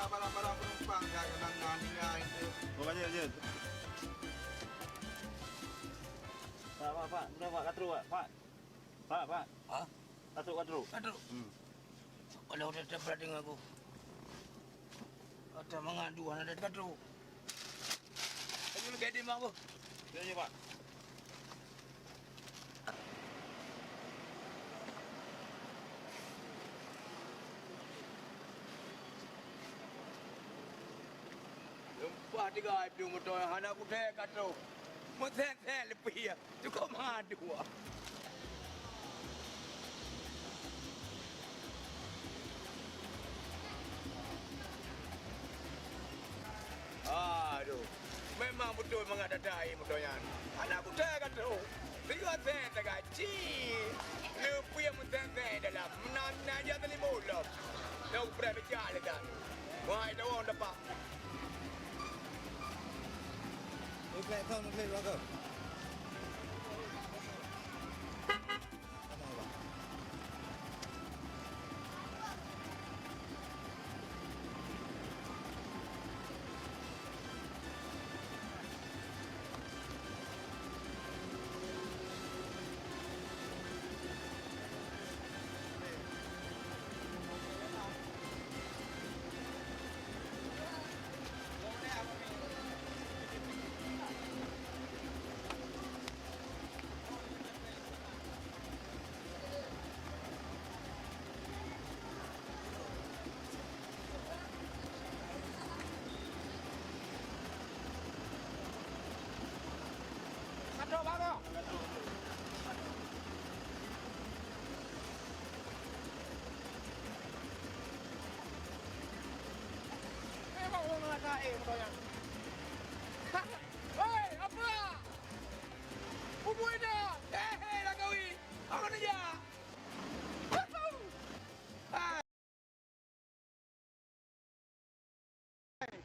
barang-barang penumpang jangan nganing itu. Pokoknya aja. Pak, udah Pak, katru Pak. Pak. Hah? Katru. Aduh. Kalau udah dapat dengan aku. Ada mengaduan ada kadu. Ayo lu gede mau. Iya, Pak. Lupa tiga itu motor anak aku dek kadu. Mau sen lebih ya. Cukup madu. Aduh, memang betul mengadadai motornya. Anak muda kan tu. Tiga sen tak gaji. Lupa yang sen dalam menana aja tadi bolam. Nak berada jalan dah. Wah, itu orang dapat. Nuklear berapa? Kadu bago. Memang orang mengadai motornya. Hei, apa? Hubungi dah. Lah kawi. Apa ni ya?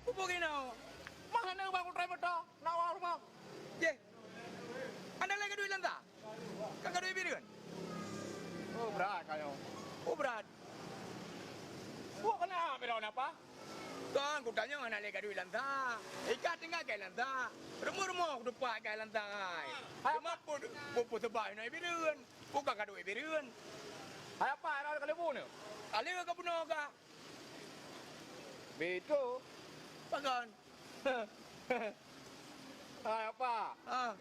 Hubungi now. Mana bang driver dah? Nak awak rumah. Ye. Anda lagi duit lanta? Kakak duit biru kan? Oh berat kayo. Oh berat. Buat kena berapa apa? Kan, aku tanya mana lagi duit lanta? Ikat tinggal kaya lanta. Rumah-rumah aku dapat kaya lanta. Cuma pun sebab nak biru. Bukan kakak duit biru. Hai apa? Ada kalau pun? Ada ke pun ke? Betul. Bagan. Hai apa?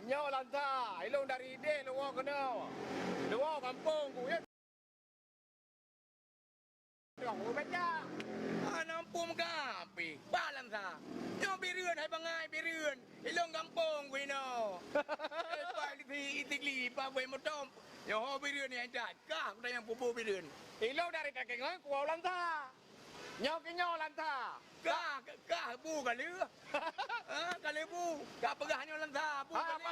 Nyawa lanta. Ilung dari ide luar kena. Luar kampung ku ya. Aku baca. Nampung kapi. Balan sa. Nyawa biruan hai bangai biruan. Ilung kampung ku ino. Pak itikli pa boy motom. Nyawa biruan yang cat. Kah aku yang pupu biruan. Ilung dari kakek ku lanta. Nyawa lanta. Kah bu kali. Kali bu. Kah pegahnya lanta. Bu kali.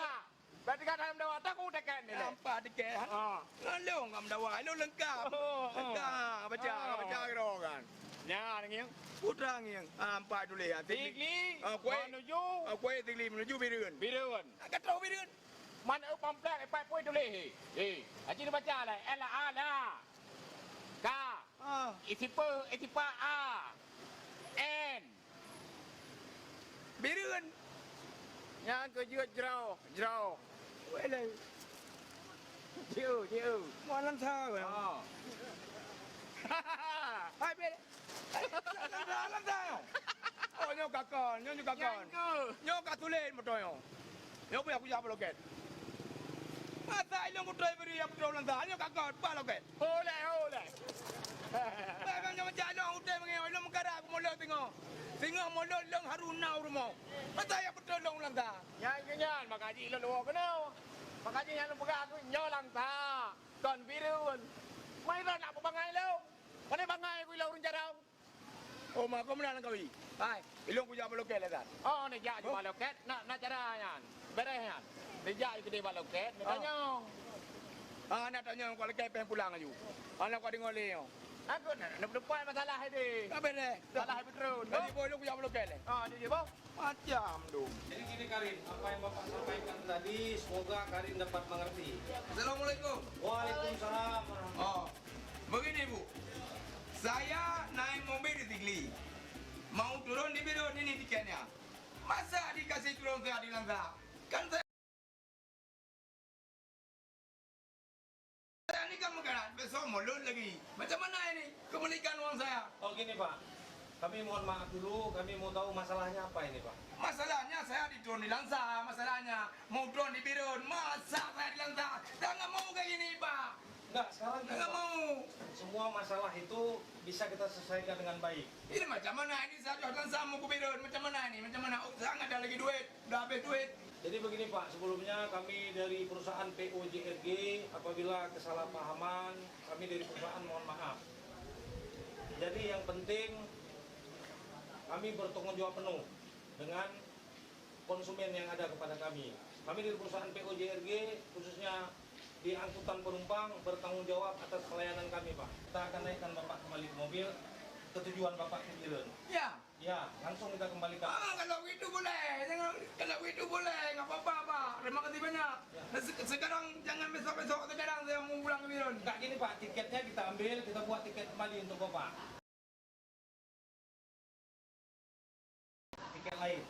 Berarti kan dalam dawa tak aku tekan ni. Nampak tekan. Lalu ngam dawa. Lalu lengkap. Lengkap. Baca kira kan. Ya, ngiang. Putra ngiang. Nampak dulu ya. Tigli. Menuju. Kue tigli menuju Birun. Birun. Kat tahu Birun. Mana pamplek ipai kue dulu. Haji ni baca lah. Ela ala. Ka. Itipa A. N. Birun. Yang kerja jerau. Boleh. Jiu. Malam tahu. Hai be. Malam tahu. Oh nyok kakon. Nyok katulen motor yo. Nyok punya aku jawab loket. Masa ilmu motor beri yang motor lantai. Nyok kakon pa loket. Oleh. Bang jangan jalan udah mengenai ilmu mengkara aku mula tengok. Tengok mula long haruna rumah. Masa yang betul long lantai. Nyan makaji lo luar kena. Makaji yang pegang aku nyolang ta. Kon birun. Mai ra nak bangai lo. Mana bangai aku lo urun jarang. Oh mak kau mana kau ini? Hai, ilong ku jawab loket lah kan. Oh ni jak jawab loket. Nak cara yan. Berehan. Ni jak itu dia loket. Tanya. Nak tanya kau loket pengen pulang aja. Anak kau dengar leh. Aku nak depan masalah ini. Apa ni? Masalah betul. Jadi boleh aku jawab loket leh. Dia bang. Macam tu. Jadi gini Karin, apa yang Bapak sampaikan tadi, semoga Karin dapat mengerti. Assalamualaikum. Waalaikumsalam. Begini Bu. Saya naik mobil di Tigli. Mau turun di Birun, ini tiketnya. Masa dikasih turun ke Adilan tak? Kan saya ini kan bukan besok mulut lagi. Macam mana ini kembalikan uang saya? Oh gini Pak, kami mohon maaf dulu, kami mau tahu masalahnya apa ini Pak? Masalahnya saya diturun di Langsa, masalahnya mau turun di Birun, masa saya di Langsa? Saya nggak mau kayak gini Pak. Enggak, sekarang Saya gini, nggak Pak. mau. Semua masalah itu bisa kita selesaikan dengan baik. Ini macam mana ini saya di Langsa mau ke Birun? Macam mana ini? Macam mana? Oh, saya nggak ada lagi duit, udah habis duit. Jadi begini Pak, sebelumnya kami dari perusahaan POJRG, apabila kesalahpahaman, kami dari perusahaan mohon maaf. Jadi yang penting, kami bertanggung jawab penuh dengan konsumen yang ada kepada kami. Kami dari perusahaan POJRG, khususnya di angkutan penumpang, bertanggung jawab atas pelayanan kami Pak. Kita akan naikkan Bapak kembali ke mobil, ke tujuan Bapak ke Birun. Ya. Ya, langsung kita kembalikan. Kalau itu boleh, kalau itu boleh, nggak apa-apa Pak. Terima kasih banyak. Sekarang jangan besok-besok, sekarang saya mau pulang ke Birun. Enggak gini Pak, tiketnya kita ambil, kita buat tiket kembali untuk Bapak. Tiket lain.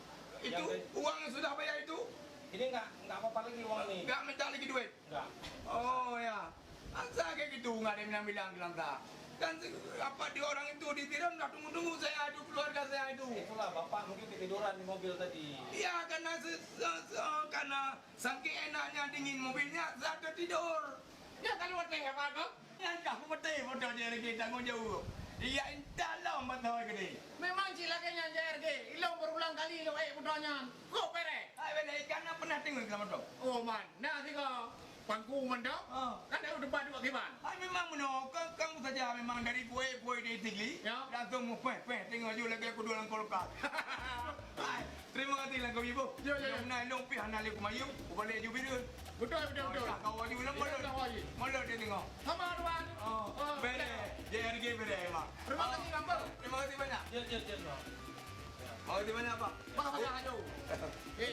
Itu uang yang sudah bayar itu Ini enggak apa-apa lagi uang ini. nggak minta lagi duit. Enggak. Oh ya, masa kayak gitu nggak ada yang bilang tak. Kan apa di orang itu di Birun nggak tunggu-tunggu saya itu keluarga saya itu. Itulah Bapak mungkin ketiduran di mobil tadi. Iya karena saking enaknya dingin mobilnya saya tertidur. Ya kalau mati apa kau? Yang kamu mati motornya lagi tanggung jauh. Iya dalam betul gini. Memang cilakanya JRG. Ilong berulang kali lo putranya. Kau pere. Ay bela ikan apa pernah tengok sama tu? Oh man, nah si kau pangku mendo. Kan ada depan dua kiban. Ay memang kamu saja memang dari kue di Tigli. Ya. Langsung mau tengok je lagi aku dua kulkas. Ay, terima kasih lah kau ibu. Ya, ya, ya. Yang nak long pi hanali ku mayu, ku balik ju biru. Betul betul betul. Kau wajib ulang Itu mulut. kau wajib. Mulut dia tengok. Sama tuan. Oh, bere. JRG bere mak. Terima kasih gambar. Terima kasih banyak. Jet. Bang. Terima kasih banyak Pak. Baka baka ayo.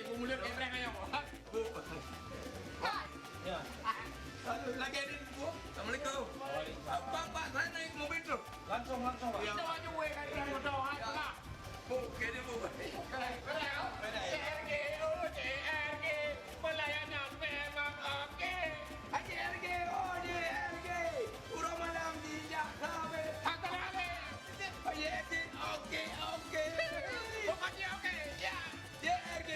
Bu mulut ebreng ayo. Bu. Ya. Aduh, lagi ada bu. Assalamualaikum. Pak, saya naik mobil tu. Langsung Pak. Ya. Kita maju we kan kita motor hai pak. Bu, kena bu. Betul. JRG oh JRG. Pelayanan memang oke. JRG, oh JRG. Urang malam di Jakarta. Hantar lagi. JRG, oke. Pokoknya oke. Ya. JRG.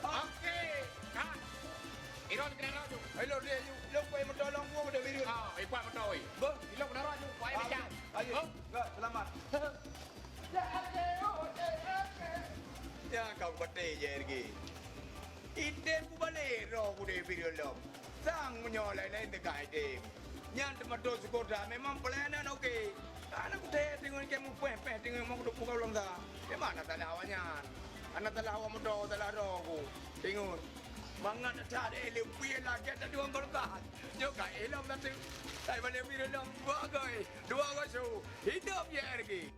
Oke. Kan. Iron kena rojo. Hello dia, lu kau yang tolong gua pada video. Ah, ipa betul. Bu, Ilok kena rojo. Wai bijak. Ayo. Enggak, selamat. Ya kau betul JRG. Idem ku balik roh ku di video lo. Sang menyolai lain dekat idem. Yang tempat sekolah memang pelayanan okey. Anak ku tengok kamu peh tengok mau duk buka ulang dah. Di mana tak lawannya? Anak tak lawan motor tak lawan aku. Tengok. Mangan tak ada lebih lagi ada dua golongan. Juga elam nanti. Saya balik video lo dua goi. Hidup JRG.